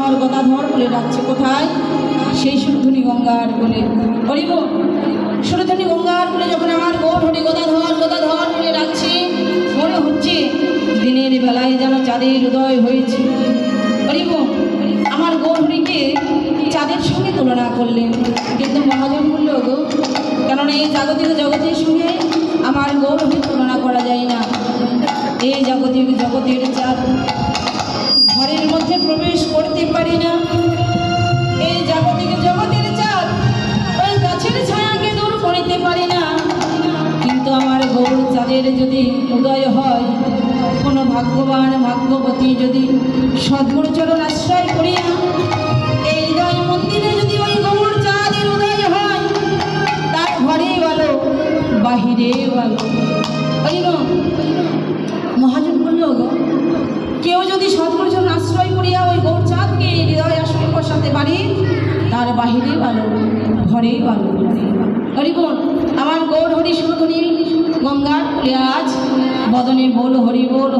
গদাধর গদাধর বলে ডাকছে। কোথায়? সেই সুরধনী গঙ্গার কোলে। হরিব সুরধনী গঙ্গার কোলে যখন আমার গৌর হরি গদাধর গদাধর বলে ডাকছে, মনে হচ্ছে দিনের বেলায় যেন চাঁদের উদয় হয়েছে। হরিব আমার গৌর হরিকে চাঁদের সঙ্গে তুলনা করলেন, কিন্তু মহাজন বলল গো, কেননা এই জাগতিক জগতের সঙ্গে আমার গৌর হরি তুলনা করা যায় না। এই জাগতিক জগতের চাঁদ ঘরের মধ্যে প্রবেশ করতে পারি না। এই জাগতিক জগতের চাঁদ ওই গাছের ছায়াকে দূর করিতে পারি না। কিন্তু আমার গৌর চাঁদের যদি উদয় হয়, কোনো ভাগ্যবান ভাগ্যবতী যদি সদ্গুরু চরণ আশ্রয় করিয়া এই হৃদয় মন্দিরে যদি ওই গৌর চাঁদের উদয় হয়, তার ঘরে ভালো বাহিরে ভালো। মহাজন বলল গো, কেউ যদি সদ্গুরু চরণ আশ্রয় করিয়া ওই গৌর চাঁদকে হৃদয় আসনে বসাতে পারে, তার বাহিরে ভালো ঘরে ভালো। হরিবোল আমার গৌর হরি সুরধনী গঙ্গার কোলে আজ বদনে বল হরি বল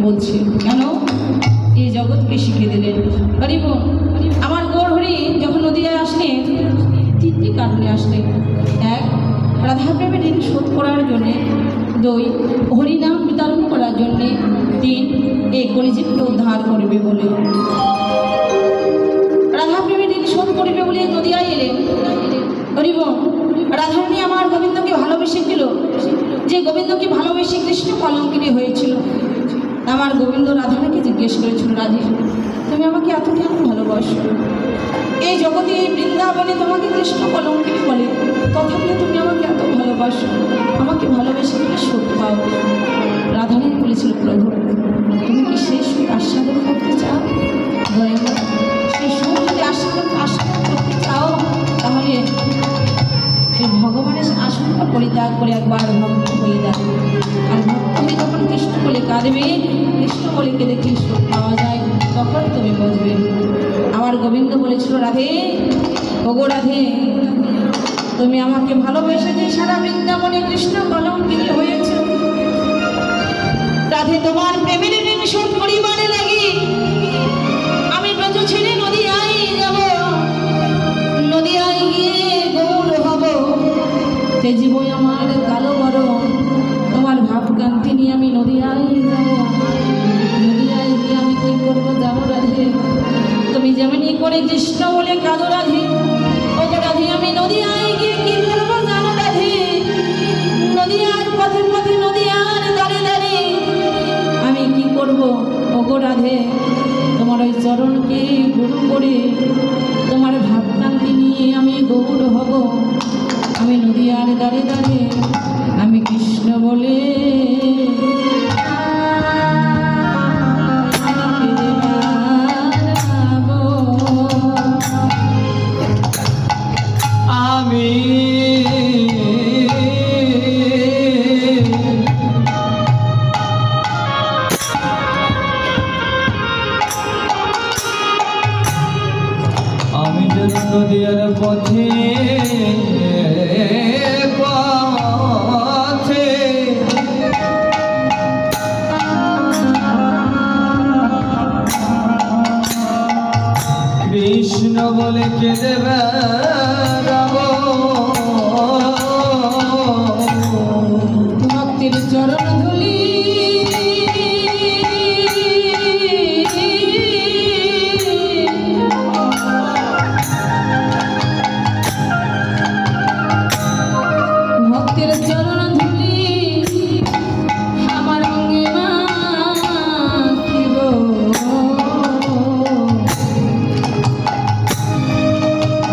বলছে। কেন? এই জগৎকে শিখে দিলেন। হরিবোল আমার গৌর হরি যখন নদীয়ায় আসলেন, তিনটি কারণে আসলেন। এক, রাধাপ্রেমের ঋণ শোধ করার জন্যে। দুই, হরিনাম বিতরণ করার জন্যে। তিন, এই কলিজীবকে উদ্ধার করবে বলে। রাধাপ্রেমের ঋণ শোধ করবে বলে নদীয়ায় এলেন। হরিবোল রাধারানী আমার গোবিন্দকে ভালোবেসেছিল, যে গোবিন্দকে ভালোবেসে কৃষ্ণ কলঙ্কিনী হয়েছিল। আমার গোবিন্দ রাধারানীকে জিজ্ঞেস করেছিল, রাধে তুমি আমাকে এত কেন ভালোবাসো? এই জগতে এই বৃন্দাবনে তোমাকে কৃষ্ণ কলঙ্কিনী বলে, তথাপি তুমি আমাকে এত ভালোবাসো, আমাকে ভালোবেসে তুমি সুখ পাও। রাধারানী বলেছিল, প্রভু তুমি কি সেই সুখ আস্বাদন করতে চাও? সেই সুখ যদি আস্বাদন করতে চাও, তাহলে ভগবানের আসনটা পরিত্যাগ করে একবার ভক্ত হয়ে যাবে। আর ভক্ত হয়ে যখন কৃষ্ণ বলে কাঁদবে, কৃষ্ণ বলে কেঁদে কৃষ্ণ পাওয়া যায়, তখন তুমি বুঝবে। আমার গোবিন্দ বলেছিল, রাধে ওগো রাধে, তুমি আমাকে ভালোবেসে যে সারা বৃন্দাবনে কৃষ্ণ কলঙ্কিনী হয়েছে, রাধে তোমার প্রেমের ঋণ শোধ করিবারে লাগি আমি ব্রজ ছেড়ে নদীয়ায় যাব। নদীয়ায় গিয়ে গৌর হব, তেজিব আমার কালো বড়, তোমার ভাবকান্তি নিয়ে আমি নদীয়ায় যাব। নদীয়ায় গিয়ে আমি কি করবো জানো রাধে? তুমি যেমনি করে কৃষ্ণ বলে কাঁদো রাধে, ওকে রাধে আমি নদীয়ায় গিয়ে কি করবো জানো রাধে? নদীয়ার পথে পথে নদীয়ার দাঁড়ে দাঁড়ে আমি কি করবো ওগো রাধে? তোমার ওই চরণকে গুরু করে তোমার ভাবকান্তি নিয়ে আমি গৌর হব। আমি নদীয়ার দাঁড়ে দাঁড়ে আমি কৃষ্ণ বলে আমি নদীয়ার পথে কৃষ্ণ বলে কেঁদে বেড়াবো। ভক্তির চরণ ধুলি ভক্তির চরণ ধুলি আমার অঙ্গে মাখিব।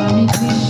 আমি কৃষ্ণ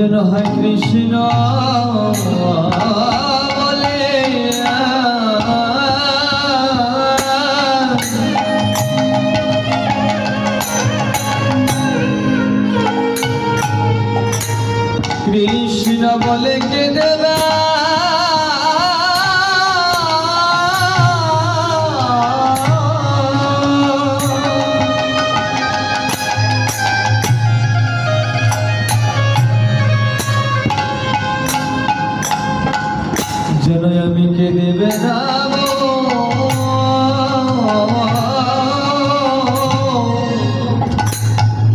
যেন হয় কৃষ্ণ বলে কৃষ্ণ বলে কে দেবে যেন আমি কে দেবে রাম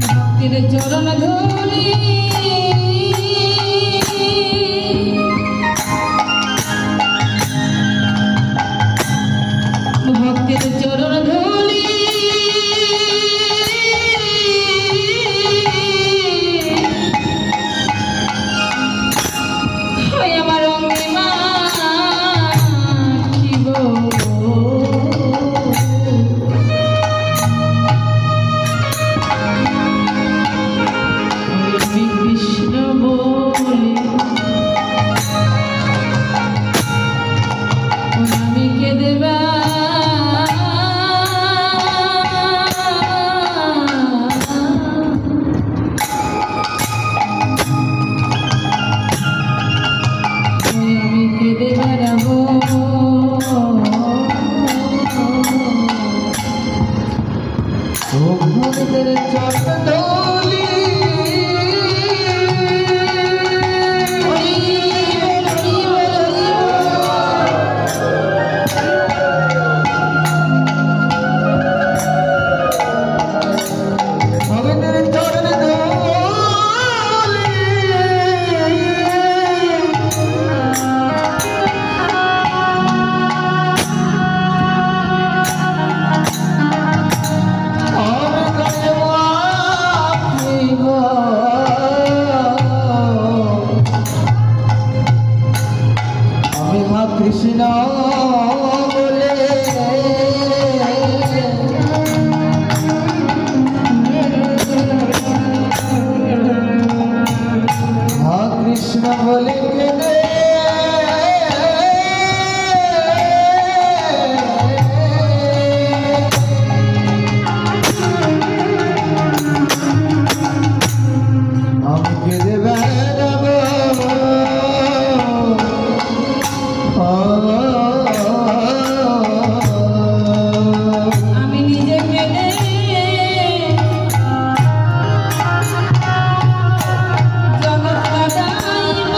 ভক্তির চরণ ধুলি ভক্তির চরণ ধুলি আমার অঙ্গে মাখিব কৃষ্ণ বলে আমি কে দেবা আমি কেঁদে বেড়াবো ভক্তের চরণ ধুলি ভক্তের চরণ কৃষ্ণ বলে কৃষ্ণ বলে কেঁদে আমি কেঁদে বেড়াবো আমি নিজে কেঁদে জগৎ কাঁদাইব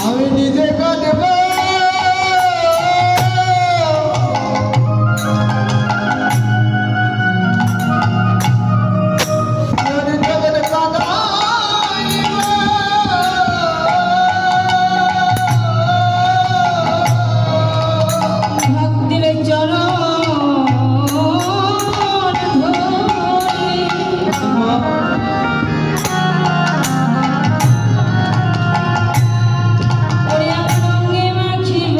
আমি নিজে কাঁদব ভক্তির চরণ ধুলি ওরে আমার অঙ্গে মাখিব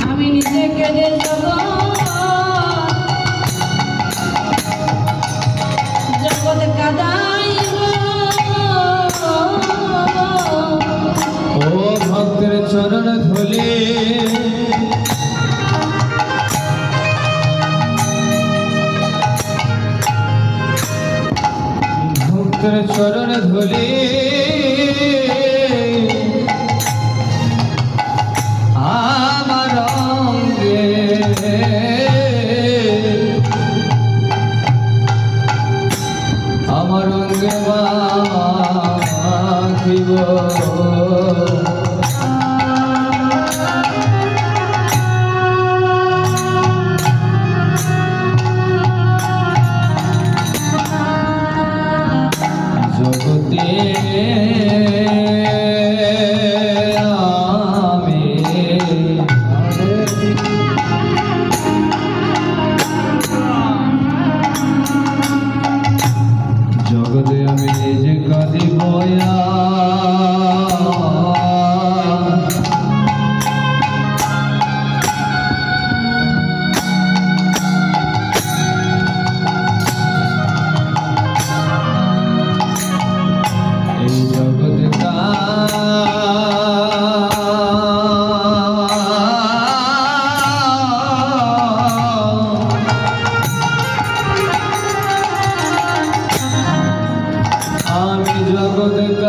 আমি নিজে কেঁদে জগৎ কাঁদাইব ও ভক্তের চরণ ধুলি ভক্তের চরণ ধুলি আমার অঙ্গে আমার অঙ্গে মাখিব জগতে আমি জগতে আমি নিজে কাঁদি বয়া জগৎ